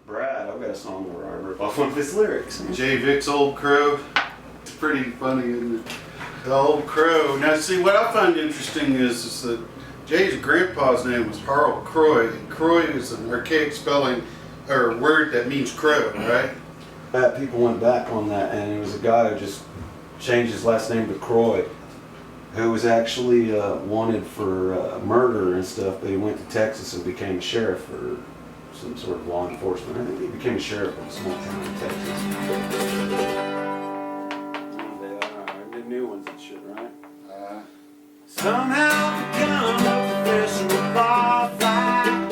Brad, I've got a song where I rip off one of his lyrics. Jay Vick's Old Crow. It's pretty funny, isn't it? The Old Crow. Now, see, what I find interesting is that Jay's grandpa's name was Harold Croy, and Croy is an archaic spelling or word that means crow, right? People went back on that, and it was a guy who just changed his last name to Croy, who was actually wanted for murder and stuff, but he went to Texas and became a sheriff for some sort of law enforcement. I think he became a sheriff in a small town in Texas. The new ones and shit, right? Somehow become a professional bar fight.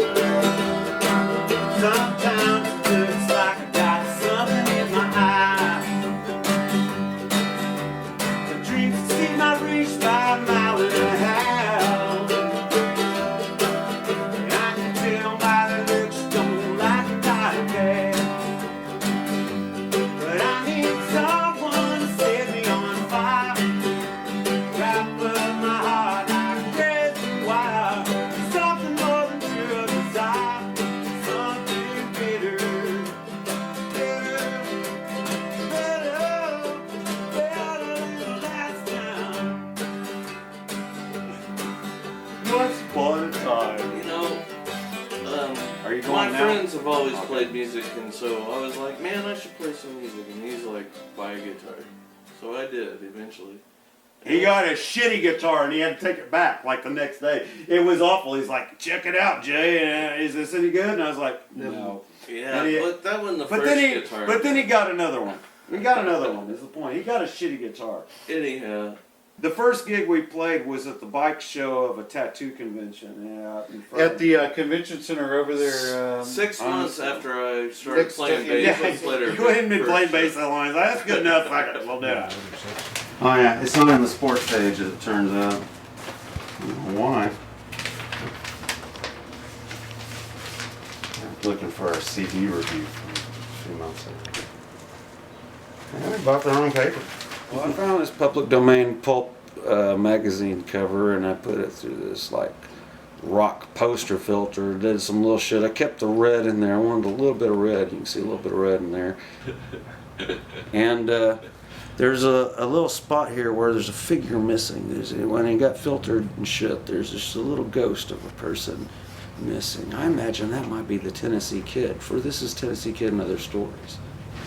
Sometimes it looks like I got something in my eye. The dreams seem I reached by a mile and a half. And I can tell by the looks you don't like a diet. But I need someone to set me on fire. Wrap up my heart like a resin wire. Something more than pure desire. Something bitter. Better last time. Once upon a time. You know, Are you my going now? friends have always played music, and so I was like, man, I should play some music. And he's like, buy a guitar. So I did eventually. He got a shitty guitar and he had to take it back like the next day. It was awful. He's like, check it out, Jay. Is this any good? And I was like, no. Yeah, And he- but that wasn't the But first then guitar. he got another one. He got another one, is the point. He got a shitty guitar. Anyhow, The first gig we played was at the bike show of a tattoo convention. Yeah, out in front. At the convention center over there. 6 on- months after I started Next playing to- bass, Yeah, let's let her you hadn't been first. playing bass that long. He's like, that's good enough. Fuck it, we'll do it. Oh yeah, it's not on the sports page as it turns out. I don't know why. I'm looking for a CD review from a few months ago. Yeah, they bought their own paper. Well, I found this public domain pulp magazine cover and I put it through this like rock poster filter, did some little shit. I kept the red in there. I wanted a little bit of red. You can see a little bit of red in there. And there's a little spot here where there's a figure missing. When it got filtered and shit, there's just a little ghost of a person missing. I imagine that might be the Tennessee Kid, for this is Tennessee Kid and Other Stories.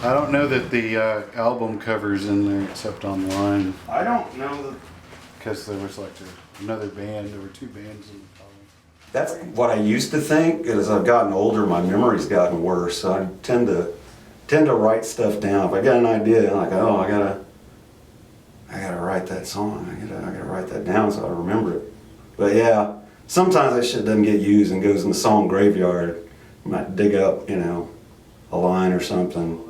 I don't know that the album cover's in there except online, I don't know that. because there was like another band. There were two bands in the album. That's what I used to think. As I've gotten older, my memory's gotten worse. So I tend to write stuff down. If I got an idea, I'm like, oh, I gotta write that song. I gotta write that down so I remember it. But yeah, sometimes that shit doesn't get used and goes in the song graveyard. I might dig up, a line or something.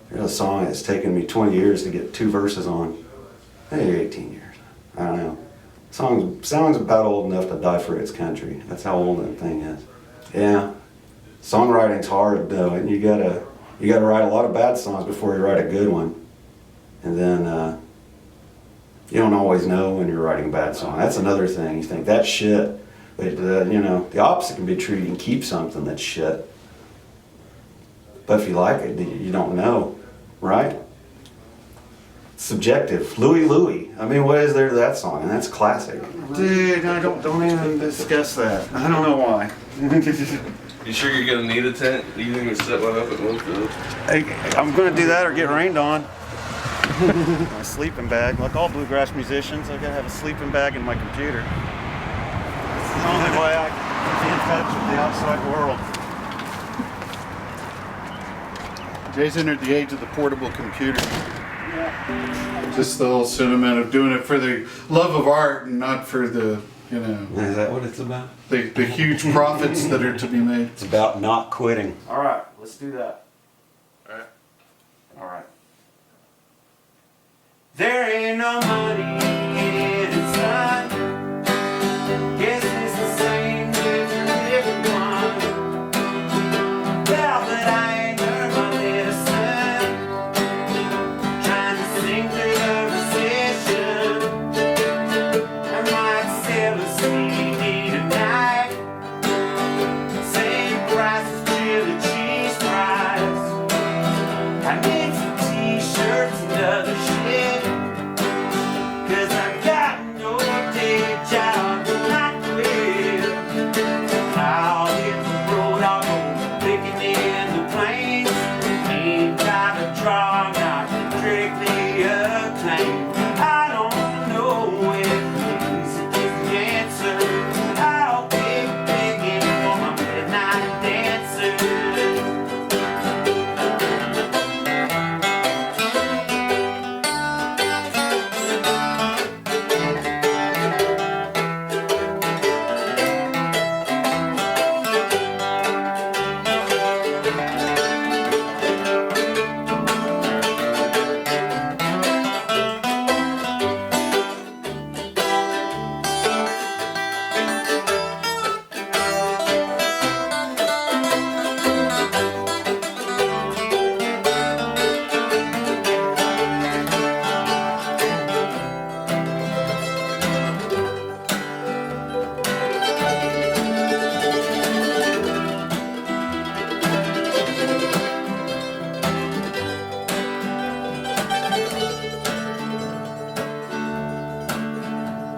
There's a song that's taken me 20 years to get 2 verses on. Maybe 18 years. I don't know. Song's about old enough to die for its country. That's how old that thing is. Yeah. Songwriting's hard though, and you gotta write a lot of bad songs before you write a good one. And then you don't always know when you're writing a bad song. That's another thing. You think that's shit. But the opposite can be true. You can keep something that's shit. But if you like it, you don't know, right? Subjective. Louie. I mean, what is there to that song? And that's classic. Dude, I don't even discuss that. I don't know why. You sure you're gonna need a tent? You think we set one up at Winfield? I'm gonna do that or get rained on. My sleeping bag, like all bluegrass musicians, I gotta have a sleeping bag in my computer. It's the only way I can be in touch with the outside world. Jay's entered the age of the portable computer. Just the whole sentiment of doing it for the love of art and not for the, Is that what it's about? the huge profits that are to be made. It's about not quitting. All right, let's do that. All right. There ain't no money in it, son. Guess it's the same with everyone. Well, but I ain't learned my lesson. Trying to sing through the recession. I might sell a CD tonight. Same price as chili cheese fries. picking in the planes. Ain't got a draw, not strictly acclaimed. I don't know if music is the answer. I'll keep begging for my midnight dancer.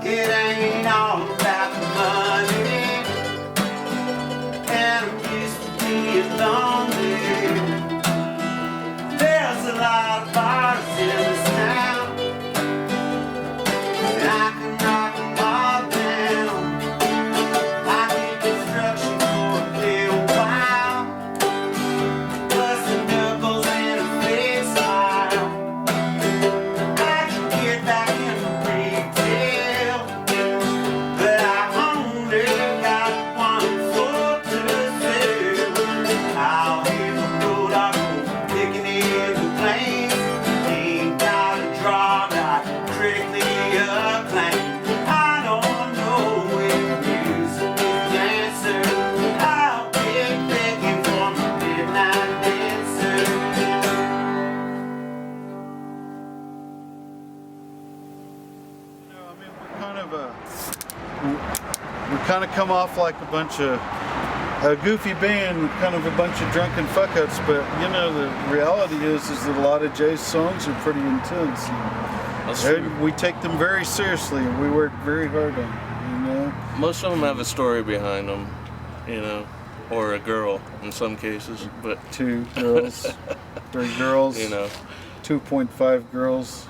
It ain't all about the money, and I'm used to being lonely. There's a lot of bars in this town, and I can knock them all down. I did construction for a little while, busting knuckles and a fake smile. I can get back in the retail, but I only got one foot to sell. I'll hit the road, I'll go picking in the planes. Ain't got a draw, not critically acclaimed. I don't know if music is the answer. I'll be begging for my midnight dancer. I mean, we kind of come off like a bunch of a goofy band, kind of a bunch of drunken fuck-ups, but you know, the reality is that a lot of Jay's songs are pretty intense. That's true. And we take them very seriously, and we work very hard on them, you know. Most of them have a story behind them, you know, or a girl in some cases, but 2 girls, 3 girls, you know. 2.5 girls.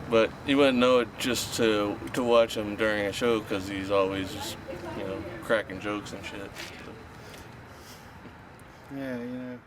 But you wouldn't know it just to watch him during a show because he's always just, you know, cracking jokes and shit. Yeah, you know.